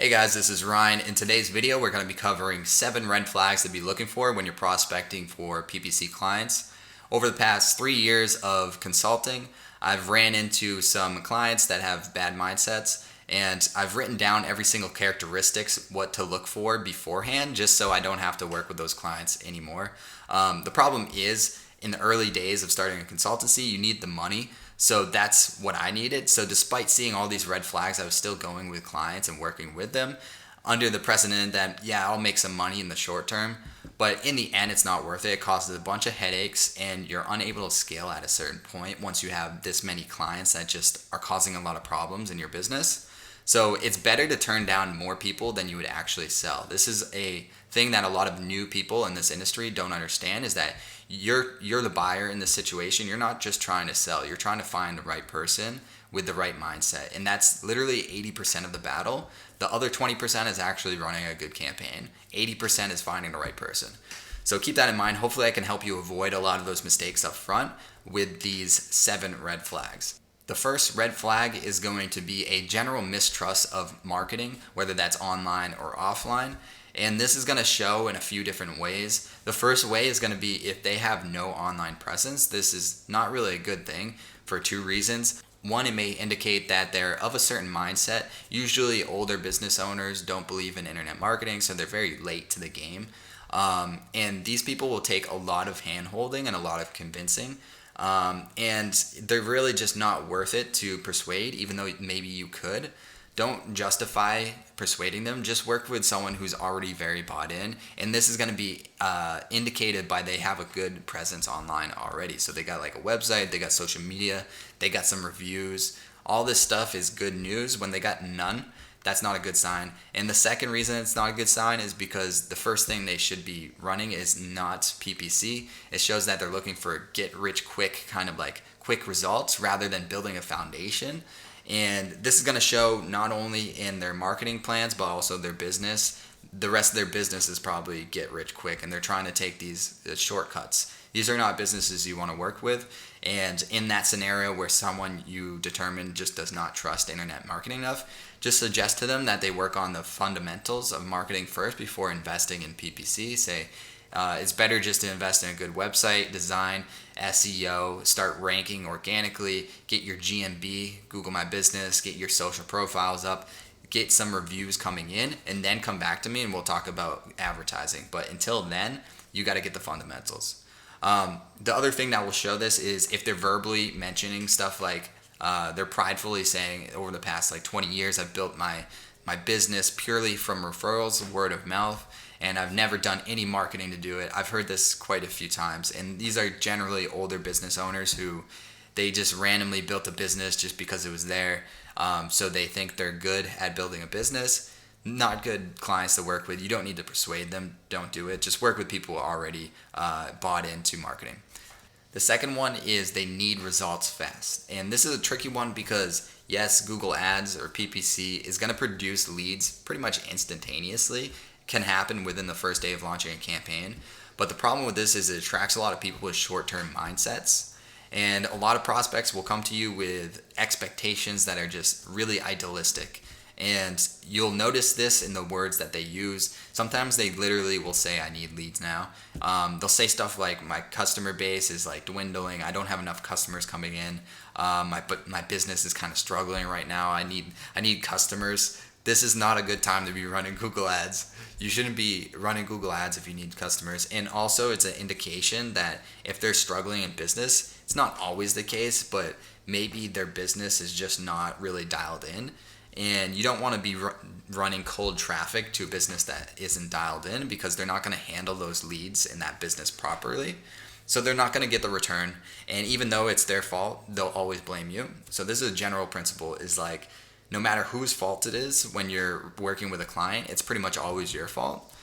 Hey guys, this is Ryan. In today's video, we're going to be covering 7 red flags to be looking for when you're prospecting for PPC clients. Over the past 3 years of consulting, I've ran into some clients that have bad mindsets, and I've written down every single characteristics, what to look for beforehand, just so I don't have to work with those clients anymore. The problem is, in the early days of starting a consultancy, you need the money. So that's what I needed. So despite seeing all these red flags, I was still going with clients and working with them under the precedent that, yeah, I'll make some money in the short term. But in the end, it's not worth it. It causes a bunch of headaches and you're unable to scale at a certain point once you have this many clients that just are causing a lot of problems in your business. So it's better to turn down more people than you would actually sell. This is a thing that a lot of new people in this industry don't understand, is that you're the buyer in this situation. You're not just trying to sell. You're trying to find the right person with the right mindset. And that's literally 80% of the battle. The other 20% is actually running a good campaign. 80% is finding the right person. So keep that in mind. Hopefully I can help you avoid a lot of those mistakes up front with these 7 red flags. The first red flag is going to be a general mistrust of marketing, whether that's online or offline. And this is going to show in a few different ways. The first way is going to be if they have no online presence. This is not really a good thing for 2 reasons. One, it may indicate that they're of a certain mindset. Usually older business owners don't believe in internet marketing, so they're very late to the game. And these people will take a lot of hand-holding and a lot of convincing. And they're really just not worth it to persuade, even though maybe you could. Don't justify persuading them. Just work with someone who's already very bought in. And this is going to be indicated by they have a good presence online already. So they got like a website, they got social media, they got some reviews. All this stuff is good news. When they got none, that's not a good sign. And the second reason it's not a good sign is because the first thing they should be running is not PPC. It shows that they're looking for get rich quick, kind of like quick results rather than building a foundation. And this is going to show not only in their marketing plans, but also their business. The rest of their business is probably get rich quick, and they're trying to take these shortcuts. These are not businesses you want to work with. And in that scenario where someone you determine just does not trust internet marketing enough, just suggest to them that they work on the fundamentals of marketing first before investing in PPC. Say, it's better just to invest in a good website, design, SEO, start ranking organically, get your GMB, Google My Business, get your social profiles up, get some reviews coming in, and then come back to me and we'll talk about advertising. But until then, you got to get the fundamentals. The other thing that will show this is if they're verbally mentioning stuff like they're pridefully saying, over the past like 20 years, I've built my business purely from referrals, word of mouth, and I've never done any marketing to do it. I've heard this quite a few times, and these are generally older business owners who they just randomly built a business just because it was there. So they think they're good at building a business. Not good clients to work with. You don't need to persuade them. Don't do it. Just work with people who are already bought into marketing. The second one is they need results fast. And this is a tricky one because, yes, Google Ads or PPC is going to produce leads pretty much instantaneously. Can happen within the first day of launching a campaign. But the problem with this is it attracts a lot of people with short-term mindsets. And a lot of prospects will come to you with expectations that are just really idealistic. And you'll notice this in the words that they use. Sometimes they literally will say, I need leads now. They'll say stuff like, my customer base is like dwindling. I don't have enough customers coming in. My business is kind of struggling right now. I need customers. This is not a good time to be running Google Ads. You shouldn't be running Google Ads if you need customers. And also, it's an indication that if they're struggling in business, it's not always the case, but maybe their business is just not really dialed in. And you don't want to be running cold traffic to a business that isn't dialed in, because they're not going to handle those leads in that business properly. So they're not going to get the return. And even though it's their fault, they'll always blame you. So this is a general principle, is like, no matter whose fault it is when you're working with a client, it's pretty much always your fault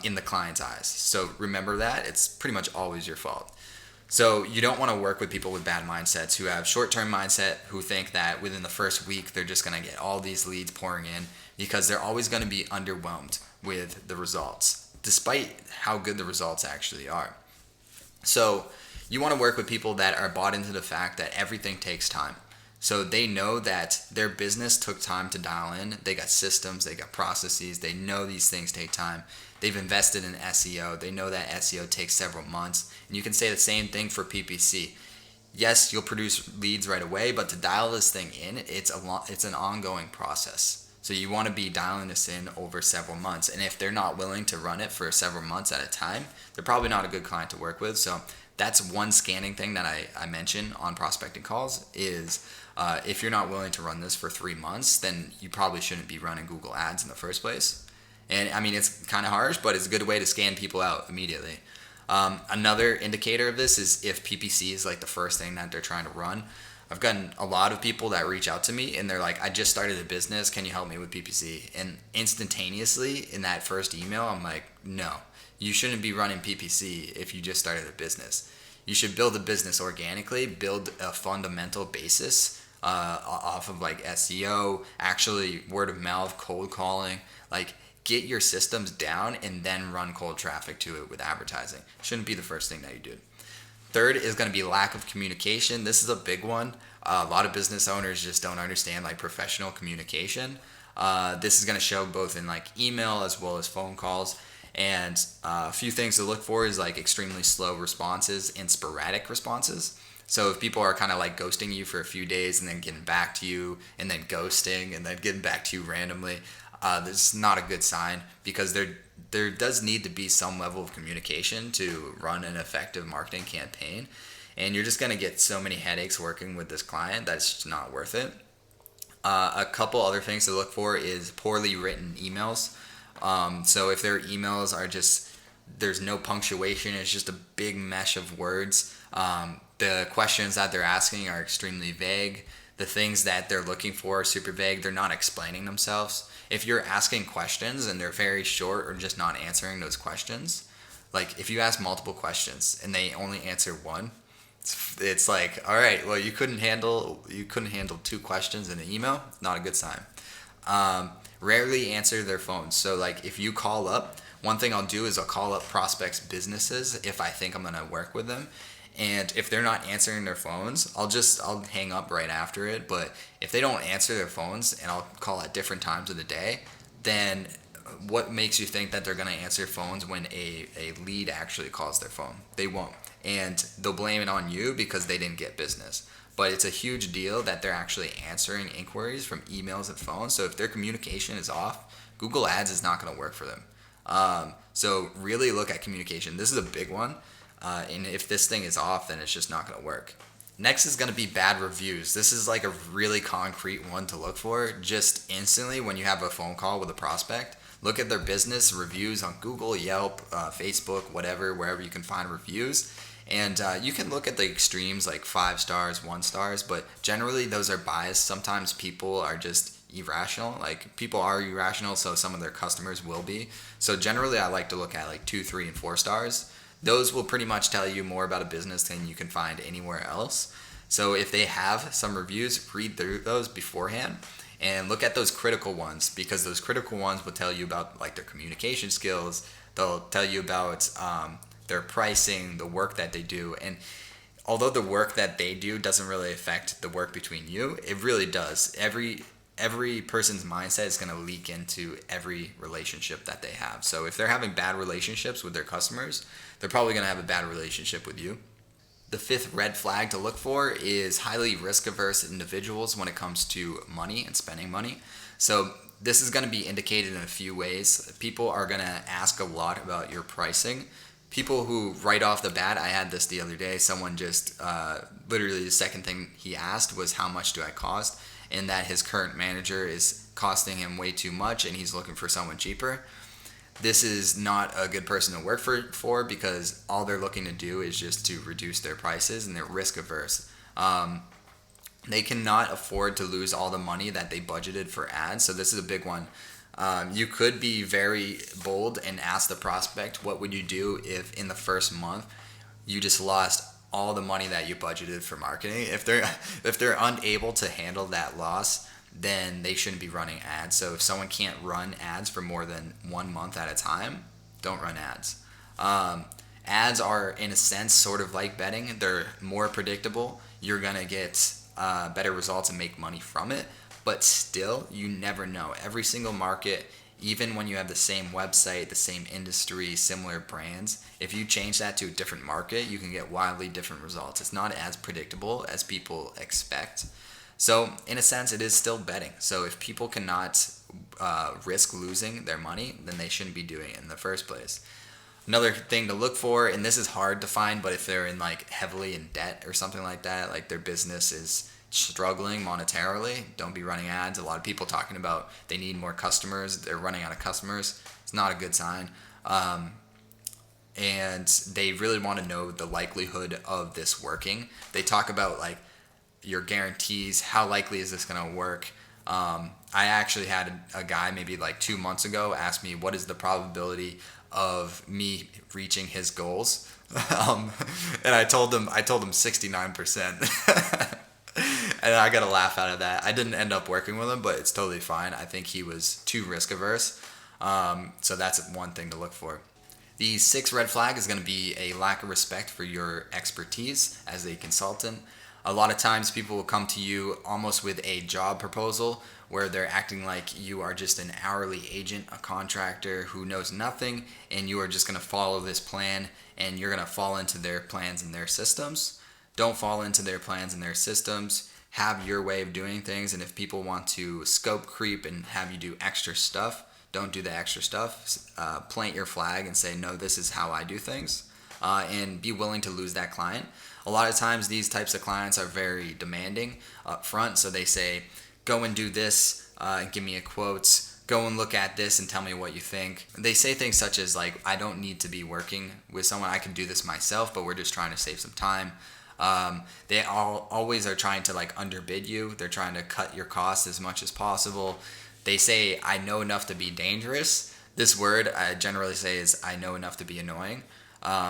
in the client's eyes. So remember that. It's pretty much always your fault. So you don't want to work with people with bad mindsets who have short-term mindset, who think that within the first week they're just going to get all these leads pouring in, because they're always going to be underwhelmed with the results, despite how good the results actually are. So you want to work with people that are bought into the fact that everything takes time. So they know that their business took time to dial in. They got systems, they got processes. They know these things take time. They've invested in SEO. They know that SEO takes several months. And you can say the same thing for PPC. Yes, you'll produce leads right away, but to dial this thing in, it's an ongoing process. So you want to be dialing this in over several months. And if they're not willing to run it for several months at a time, they're probably not a good client to work with. So that's one scanning thing that I mention on prospecting calls is if you're not willing to run this for 3 months, then you probably shouldn't be running Google Ads in the first place. And I mean, it's kind of harsh, but it's a good way to scan people out immediately. Another indicator of this is if PPC is like the first thing that they're trying to run. I've gotten a lot of people that reach out to me and they're like, I just started a business. Can you help me with PPC? And instantaneously in that first email, I'm like, no, you shouldn't be running PPC if you just started a business. You should build a business organically, build a fundamental basis off of like SEO, actually word of mouth, cold calling, like get your systems down and then run cold traffic to it with advertising. Shouldn't be the first thing that you do. Third is going to be lack of communication. This is a big one. A lot of business owners just don't understand like professional communication. This is going to show both in like email as well as phone calls. And a few things to look for is like extremely slow responses and sporadic responses. So if people are kind of like ghosting you for a few days and then getting back to you and then ghosting and then getting back to you randomly, this is not a good sign because there does need to be some level of communication to run an effective marketing campaign. And you're just going to get so many headaches working with this client that's just not worth it. A couple other things to look for is poorly written emails. So if their emails are just, there's no punctuation, it's just a big mesh of words. The questions that they're asking are extremely vague. The things that they're looking for are super vague. They're not explaining themselves. If you're asking questions and they're very short or just not answering those questions, like if you ask multiple questions and they only answer one, it's like, all right, well, you couldn't handle 2 questions in an email. Not a good sign. Rarely answer their phones. So like if you call up, one thing I'll do is I'll call up prospects' businesses if I think I'm gonna work with them. And if they're not answering their phones, I'll hang up right after it. But if they don't answer their phones and I'll call at different times of the day, then what makes you think that they're going to answer phones when a lead actually calls their phone? They won't. And they'll blame it on you because they didn't get business. But it's a huge deal that they're actually answering inquiries from emails and phones. So if their communication is off, Google Ads is not going to work for them. So really look at communication. This is a big one. And if this thing is off, then it's just not going to work. Next is going to be bad reviews. This is like a really concrete one to look for. Just instantly when you have a phone call with a prospect, look at their business reviews on Google, Yelp, Facebook, whatever, wherever you can find reviews. And you can look at the extremes like 5 stars, 1 stars, but generally those are biased. Sometimes people are just irrational. Like people are irrational, so some of their customers will be. So generally I like to look at like 2, 3, and 4 stars. Those will pretty much tell you more about a business than you can find anywhere else. So if they have some reviews, read through those beforehand and look at those critical ones, because those critical ones will tell you about like their communication skills. They'll tell you about their pricing, the work that they do. And although the work that they do doesn't really affect the work between you, it really does. Every person's mindset is going to leak into every relationship that they have. So if they're having bad relationships with their customers, they're probably going to have a bad relationship with you. The 5th red flag to look for is highly risk-averse individuals when it comes to money and spending money. So this is going to be indicated in a few ways. People are going to ask a lot about your pricing. People who right off the bat, I had this the other day, someone just literally the second thing he asked was, how much do I cost? And that his current manager is costing him way too much and he's looking for someone cheaper. This is not a good person to work for because all they're looking to do is just to reduce their prices and they're risk averse. They cannot afford to lose all the money that they budgeted for ads. So this is a big one. You could be very bold and ask the prospect, what would you do if in the first month you just lost all the money that you budgeted for marketing? If they're unable to handle that loss, then they shouldn't be running ads. So if someone can't run ads for more than 1 month at a time, don't run ads. Ads are in a sense sort of like betting. They're more predictable. You're gonna get better results and make money from it. But still, you never know. Every single market, even when you have the same website, the same industry, similar brands, if you change that to a different market, you can get wildly different results. It's not as predictable as people expect. So in a sense, it is still betting. So if people cannot risk losing their money, then they shouldn't be doing it in the first place. Another thing to look for, and this is hard to find, but if they're in like heavily in debt or something like that, like their business is struggling monetarily, don't be running ads. A lot of people talking about they need more customers, they're running out of customers. It's not a good sign. And they really want to know the likelihood of this working. They talk about like your guarantees, how likely is this going to work? I actually had a guy maybe like 2 months ago ask me what is the probability of me reaching his goals, and I told him 69%. And I got a laugh out of that. I didn't end up working with him, but it's totally fine. I think he was too risk averse. So that's one thing to look for. The sixth red flag is going to be a lack of respect for your expertise as a consultant. A lot of times people will come to you almost with a job proposal where they're acting like you are just an hourly agent, a contractor who knows nothing, and you are just going to follow this plan and you're going to fall into their plans and their systems. Don't fall into their plans and their systems. Have your way of doing things, and if people want to scope creep and have you do extra stuff, don't do the extra stuff. Plant your flag and say, no, this is how I do things, and be willing to lose that client. A lot of times these types of clients are very demanding up front, so they say, go and do this and give me a quote. Go and look at this and tell me what you think. They say things such as like, I don't need to be working with someone. I can do this myself, but we're just trying to save some time. They always are trying to like underbid you. They're trying to cut your costs as much as possible. They say, I know enough to be dangerous. This word I generally say is, I know enough to be annoying.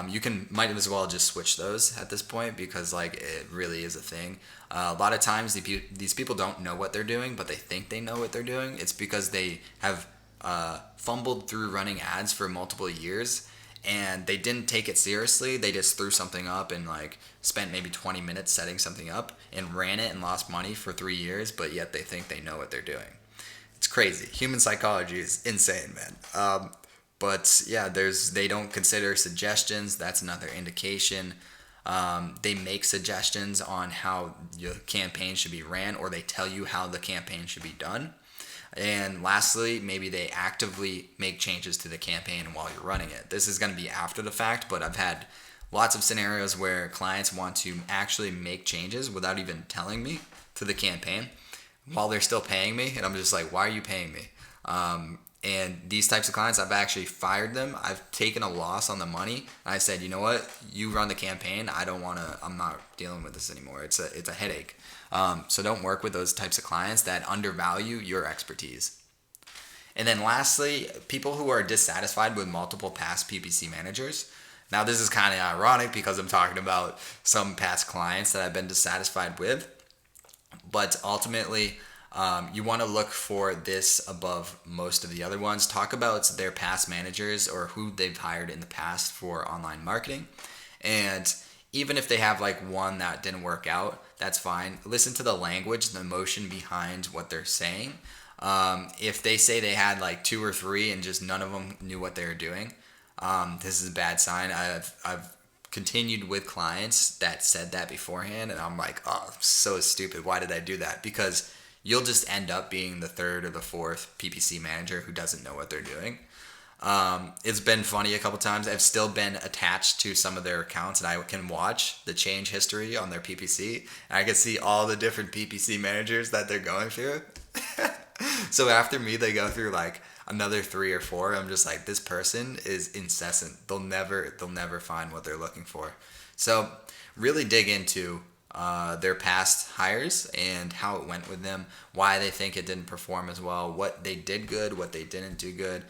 You might as well just switch those at this point, because like it really is a thing. A lot of times these people don't know what they're doing, but they think they know what they're doing. It's because they have fumbled through running ads for multiple years, and they didn't take it seriously. They just threw something up and like spent maybe 20 minutes setting something up and ran it and lost money for 3 years, but yet they think they know what they're doing. It's crazy. Human psychology is insane, man. But yeah, they don't consider suggestions. That's another indication. They make suggestions on how your campaign should be ran, or they tell you how the campaign should be done. And lastly, maybe they actively make changes to the campaign while you're running it. This is going to be after the fact, but I've had lots of scenarios where clients want to actually make changes without even telling me to the campaign while they're still paying me. And I'm just like, why are you paying me? And these types of clients, I've actually fired them. I've taken a loss on the money. And I said, you know what? You run the campaign. I'm not dealing with this anymore. It's a headache. So don't work with those types of clients that undervalue your expertise. And then lastly, people who are dissatisfied with multiple past PPC managers. Now this is kind of ironic because I'm talking about some past clients that I've been dissatisfied with. But ultimately, you want to look for this above most of the other ones. Talk about their past managers or who they've hired in the past for online marketing. And even if they have like one that didn't work out, that's fine. Listen to the language, the emotion behind what they're saying. If they say they had like 2 or 3 and just none of them knew what they were doing, this is a bad sign. I've continued with clients that said that beforehand, and I'm like, oh, so stupid. Why did I do that? Because you'll just end up being the 3rd or the 4th PPC manager who doesn't know what they're doing. It's been funny a couple times. I've still been attached to some of their accounts, and I can watch the change history on their PPC, and I can see all the different PPC managers that they're going through. So after me, they go through like another 3 or 4. I'm just like, this person is incessant. They'll never find what they're looking for. So really dig into their past hires and how it went with them, why they think it didn't perform as well, what they did good, what they didn't do good.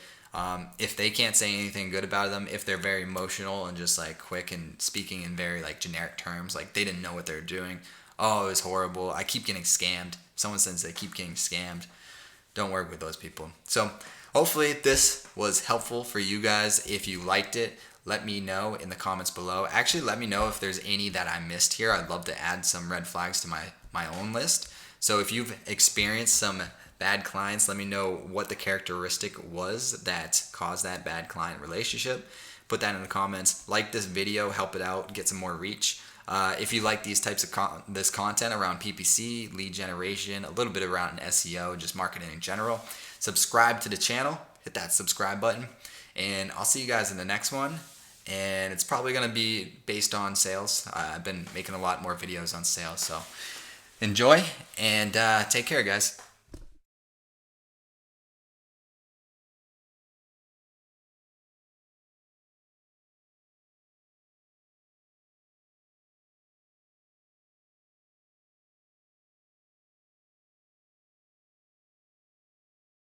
If they can't say anything good about them, if they're very emotional and just like quick and speaking in very like generic terms, like they didn't know what they were doing. Oh, it was horrible. I keep getting scammed. Someone says they keep getting scammed. Don't work with those people. So hopefully this was helpful for you guys. If you liked it, let me know in the comments below. Actually, let me know if there's any that I missed here. I'd love to add some red flags to my own list. So if you've experienced some bad clients, let me know what the characteristic was that caused that bad client relationship. Put that in the comments. Like this video, help it out, get some more reach. If you like these types of this content around PPC, lead generation, a little bit around SEO, just marketing in general, subscribe to the channel, hit that subscribe button, and I'll see you guys in the next one. And it's probably going to be based on sales. I've been making a lot more videos on sales, so enjoy and take care, guys.